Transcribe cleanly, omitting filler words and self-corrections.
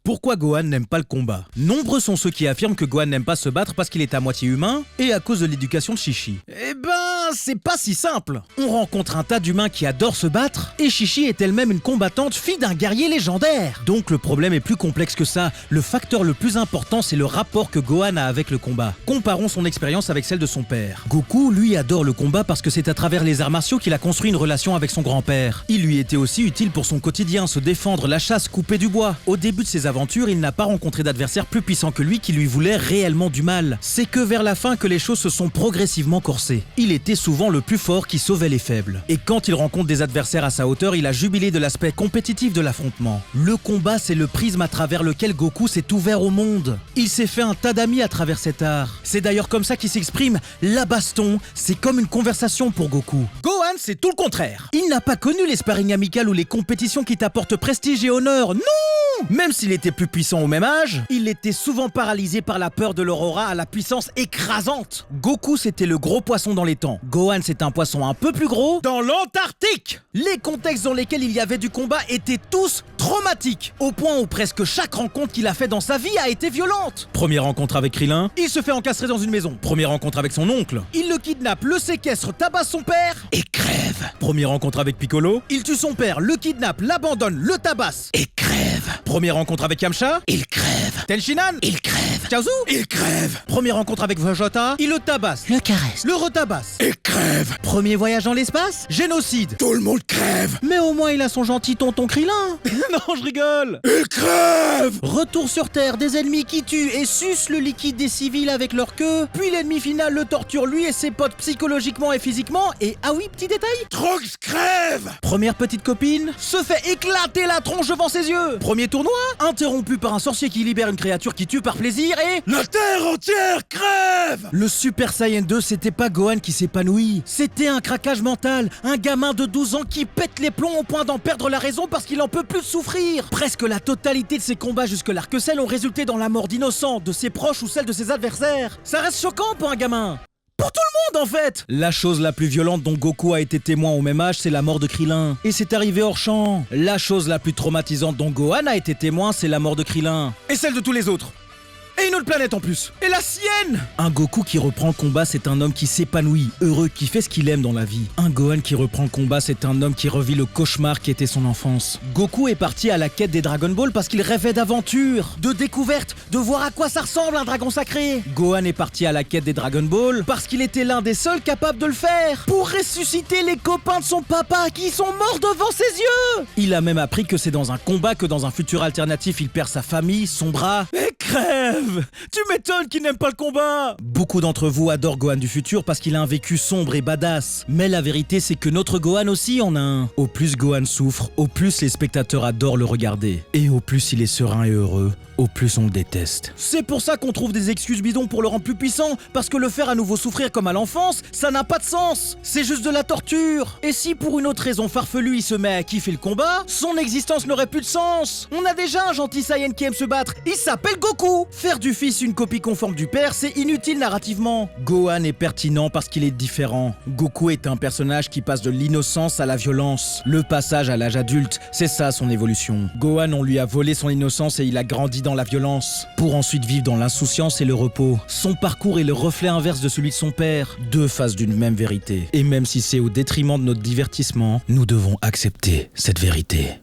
Pourquoi Gohan n'aime pas le combat? Nombreux sont ceux qui affirment que Gohan n'aime pas se battre parce qu'il est à moitié humain et à cause de l'éducation de Chi-Chi. Eh ben, c'est pas si simple. On rencontre un tas d'humains qui adorent se battre et Chi-Chi est elle-même une combattante fille d'un guerrier légendaire. Donc le problème est plus complexe que ça. Le facteur le plus important, c'est le rapport que Gohan a avec le combat. Comparons son expérience avec celle de son père. Goku, lui, adore le combat parce que c'est à travers les arts martiaux qu'il a construit une relation avec son grand-père. Il lui était aussi utile pour son quotidien, se défendre, la chasse, couper du bois. Au début de ses aventures, il n'a pas rencontré d'adversaire plus puissant que lui qui lui voulait réellement du mal. C'est que vers la fin que les choses se sont progressivement corsées. Il était souvent le plus fort qui sauvait les faibles. Et quand il rencontre des adversaires à sa hauteur, il a jubilé de l'aspect compétitif de l'affrontement. Le combat, c'est le prisme à travers lequel Goku s'est ouvert au monde. Il s'est fait un tas d'amis à travers cet art. C'est d'ailleurs comme ça qu'il s'exprime. La baston, c'est comme une conversation pour Goku. Gohan, c'est tout le contraire. Il n'a pas connu les sparring amicales ou les compétitions qui t'apportent prestige et honneur. Non! Même s'il était plus puissant au même âge, il était souvent paralysé par la peur de l'aurora à la puissance écrasante. Goku, c'était le gros poisson dans les temps. Gohan, c'est un poisson un peu plus gros dans l'Antarctique. Les contextes dans lesquels il y avait du combat étaient tous traumatiques, au point où presque chaque rencontre qu'il a fait dans sa vie a été violente. Première rencontre avec Krillin, il se fait encastrer dans une maison. Première rencontre avec son oncle, il le kidnappe, le séquestre, tabasse son père et crève. Première rencontre avec Piccolo, il tue son père, le kidnappe, l'abandonne, le tabasse et crève. Première rencontre avec Yamcha, il crève. Tenshinhan, il crève. Chaozu, il crève. Première rencontre avec Vegeta, il le tabasse, le caresse, le retabasse et crève. Premier voyage dans l'espace, génocide. Tout le monde crève. Mais au moins il a son gentil tonton Krillin. Non, je rigole. Il crève. Retour sur Terre, des ennemis qui tuent et sucent le liquide des civils avec leur queue. Puis l'ennemi final le torture lui et ses potes psychologiquement et physiquement. Et ah oui, petit détail, Trunks crève. Première petite copine se fait éclater la tronche devant ses yeux. Premier tournoi, interrompu par un sorcier qui libère une créature qui tue par plaisir et la Terre entière crève. Le Super Saiyan 2, c'était pas Gohan qui s'épanouit. C'était un craquage mental, un gamin de 12 ans qui pète les plombs au point d'en perdre la raison parce qu'il en peut plus souffrir. Presque la totalité de ses combats jusque l'Arc-Ciel ont résulté dans la mort d'innocents, de ses proches ou celle de ses adversaires. Ça reste choquant pour un gamin. Pour tout le monde en fait. La chose la plus violente dont Goku a été témoin au même âge, c'est la mort de Krillin. Et c'est arrivé hors champ. La chose la plus traumatisante dont Gohan a été témoin, c'est la mort de Krillin. Et celle de tous les autres. Et une autre planète en plus. Et la sienne. Un Goku qui reprend le combat, c'est un homme qui s'épanouit, heureux, qui fait ce qu'il aime dans la vie. Un Gohan qui reprend le combat, c'est un homme qui revit le cauchemar qui était son enfance. Goku est parti à la quête des Dragon Ball parce qu'il rêvait d'aventure, de découverte, de voir à quoi ça ressemble un dragon sacré. Gohan est parti à la quête des Dragon Ball parce qu'il était l'un des seuls capables de le faire, pour ressusciter les copains de son papa qui sont morts devant ses yeux. Il a même appris que c'est dans un combat que dans un futur alternatif, il perd sa famille, son bras et crève. Tu m'étonnes qu'il n'aime pas le combat. Beaucoup d'entre vous adorent Gohan du futur parce qu'il a un vécu sombre et badass. Mais la vérité, c'est que notre Gohan aussi en a un. Au plus Gohan souffre, au plus les spectateurs adorent le regarder. Et au plus il est serein et heureux, au plus on le déteste. C'est pour ça qu'on trouve des excuses bidons pour le rendre plus puissant, parce que le faire à nouveau souffrir comme à l'enfance, ça n'a pas de sens. C'est juste de la torture. Et si pour une autre raison farfelue il se met à kiffer le combat, son existence n'aurait plus de sens. On a déjà un gentil Saiyan qui aime se battre, il s'appelle Goku. Faire du fils une copie conforme du père, c'est inutile narrativement. Gohan est pertinent parce qu'il est différent. Goku est un personnage qui passe de l'innocence à la violence. Le passage à l'âge adulte, c'est ça son évolution. Gohan, on lui a volé son innocence et il a grandi dans la violence, pour ensuite vivre dans l'insouciance et le repos. Son parcours est le reflet inverse de celui de son père. Deux faces d'une même vérité. Et même si c'est au détriment de notre divertissement, nous devons accepter cette vérité.